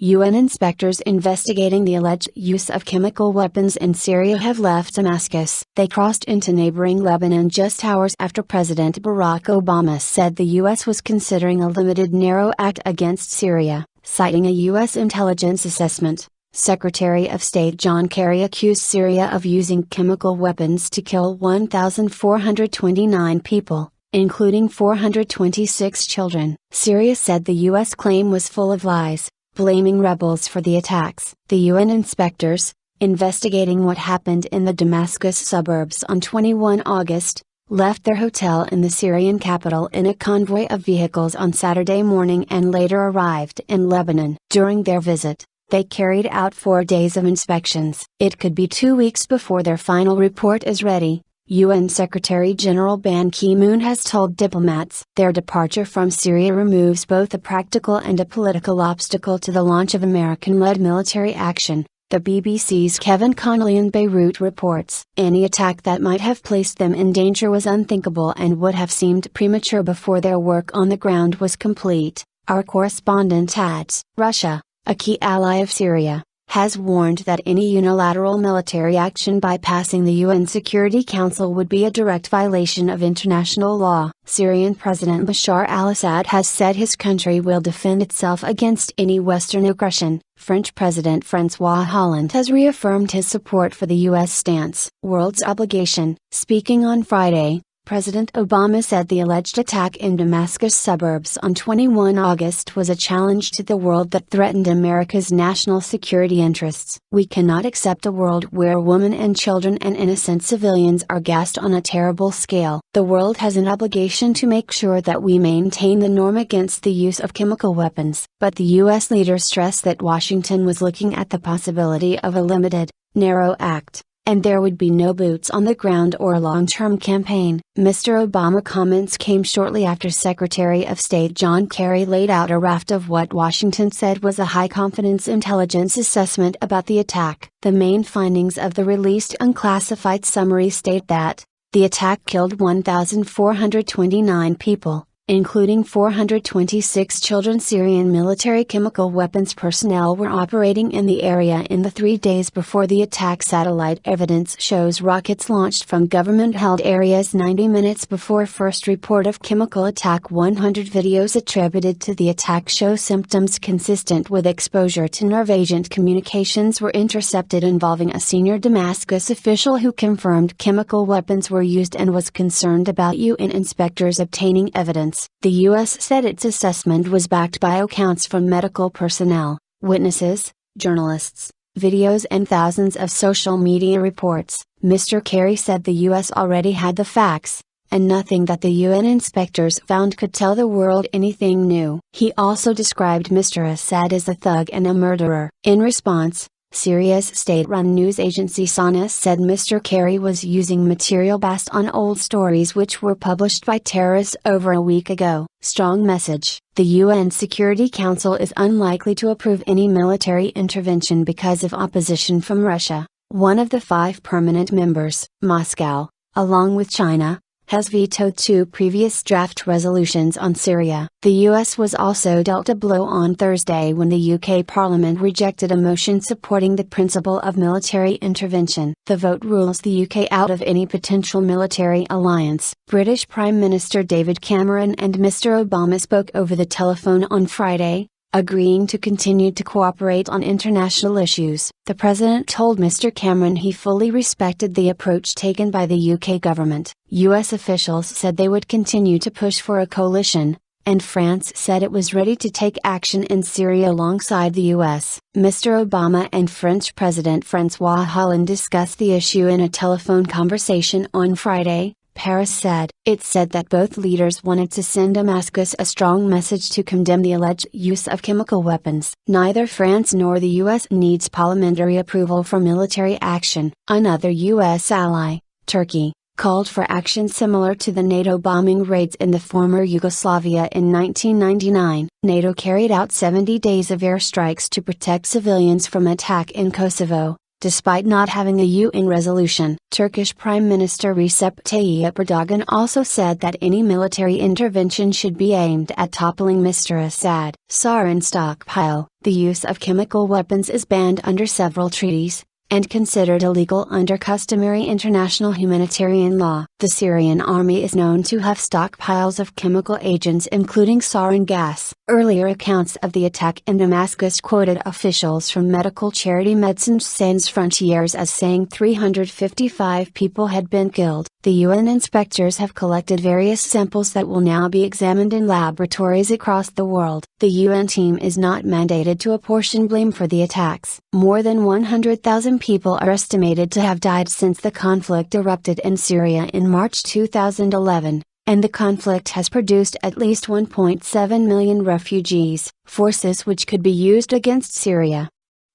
UN inspectors investigating the alleged use of chemical weapons in Syria have left Damascus. They crossed into neighboring Lebanon just hours after President Barack Obama said the U.S. was considering a limited narrow act against Syria, citing a U.S. intelligence assessment. Secretary of State John Kerry accused Syria of using chemical weapons to kill 1,429 people, including 426 children. Syria said the U.S. claim was full of lies, blaming rebels for the attacks. The UN inspectors, investigating what happened in the Damascus suburbs on 21 August, left their hotel in the Syrian capital in a convoy of vehicles on Saturday morning and later arrived in Lebanon. During their visit, they carried out 4 days of inspections. It could be 2 weeks before their final report is ready, UN Secretary-General Ban Ki-moon has told diplomats. Their departure from Syria removes both a practical and a political obstacle to the launch of American-led military action, the BBC's Kevin Connolly in Beirut reports. Any attack that might have placed them in danger was unthinkable and would have seemed premature before their work on the ground was complete, our correspondent adds. Russia, a key ally of Syria, has warned that any unilateral military action bypassing the UN Security Council would be a direct violation of international law. Syrian President Bashar al-Assad has said his country will defend itself against any Western aggression. French President François Hollande has reaffirmed his support for the U.S. stance. World's obligation. Speaking on Friday, President Obama said the alleged attack in Damascus suburbs on 21 August was a challenge to the world that threatened America's national security interests. We cannot accept a world where women and children and innocent civilians are gassed on a terrible scale. The world has an obligation to make sure that we maintain the norm against the use of chemical weapons. But the U.S. leader stressed that Washington was looking at the possibility of a limited, narrow act, and there would be no boots on the ground or long-term campaign. Mr. Obama comments came shortly after Secretary of State John Kerry laid out a raft of what Washington said was a high-confidence intelligence assessment about the attack. The main findings of the released unclassified summary state that, the attack killed 1,429 people, including 426 children. Syrian military chemical weapons personnel were operating in the area in the 3 days before the attack. Satellite evidence shows rockets launched from government-held areas 90 minutes before first report of chemical attack. 100 videos attributed to the attack show symptoms consistent with exposure to nerve agent. Communications were intercepted involving a senior Damascus official who confirmed chemical weapons were used and was concerned about UN inspectors obtaining evidence. The U.S. said its assessment was backed by accounts from medical personnel, witnesses, journalists, videos and thousands of social media reports. Mr. Kerry said the U.S. already had the facts, and nothing that the UN inspectors found could tell the world anything new. He also described Mr. Assad as a thug and a murderer. In response, Syria's state-run news agency SANA said Mr. Kerry was using material based on old stories which were published by terrorists over a week ago. Strong message. The UN Security Council is unlikely to approve any military intervention because of opposition from Russia, one of the 5 permanent members. Moscow, along with China, has vetoed 2 previous draft resolutions on Syria. The US was also dealt a blow on Thursday when the UK Parliament rejected a motion supporting the principle of military intervention. The vote rules the UK out of any potential military alliance. British Prime Minister David Cameron and Mr. Obama spoke over the telephone on Friday, agreeing to continue to cooperate on international issues. The President told Mr. Cameron he fully respected the approach taken by the UK government. US officials said they would continue to push for a coalition, and France said it was ready to take action in Syria alongside the US. Mr. Obama and French President François Hollande discussed the issue in a telephone conversation on Friday, Paris said. It said that both leaders wanted to send Damascus a strong message to condemn the alleged use of chemical weapons. Neither France nor the US needs parliamentary approval for military action. Another US ally, Turkey, called for action similar to the NATO bombing raids in the former Yugoslavia in 1999. NATO carried out 70 days of airstrikes to protect civilians from attack in Kosovo, despite not having a UN resolution. Turkish Prime Minister Recep Tayyip Erdogan also said that any military intervention should be aimed at toppling Mr. Assad. Sarin stockpile. The use of chemical weapons is banned under several treaties, and considered illegal under customary international humanitarian law. The Syrian army is known to have stockpiles of chemical agents including sarin gas. Earlier accounts of the attack in Damascus quoted officials from medical charity Médecins Sans Frontières as saying 355 people had been killed. The UN inspectors have collected various samples that will now be examined in laboratories across the world. The UN team is not mandated to apportion blame for the attacks. More than 100,000 people are estimated to have died since the conflict erupted in Syria in March 2011, and the conflict has produced at least 1.7 million refugees, forces which could be used against Syria.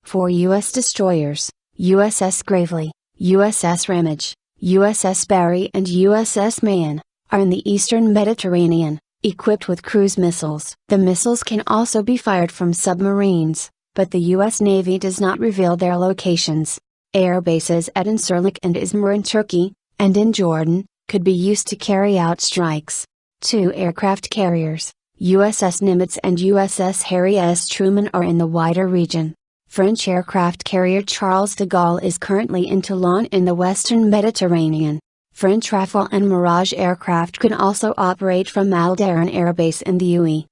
4 U.S. destroyers, USS Gravely, USS Ramage, USS Barry and USS Mahan, are in the eastern Mediterranean, equipped with cruise missiles. The missiles can also be fired from submarines, but the U.S. Navy does not reveal their locations. Air bases at Incirlik and Izmir in Turkey, and in Jordan, could be used to carry out strikes. 2 aircraft carriers, USS Nimitz and USS Harry S. Truman, are in the wider region. French aircraft carrier Charles de Gaulle is currently in Toulon in the western Mediterranean. French Rafale and Mirage aircraft could also operate from Alderan Air Base in the UAE.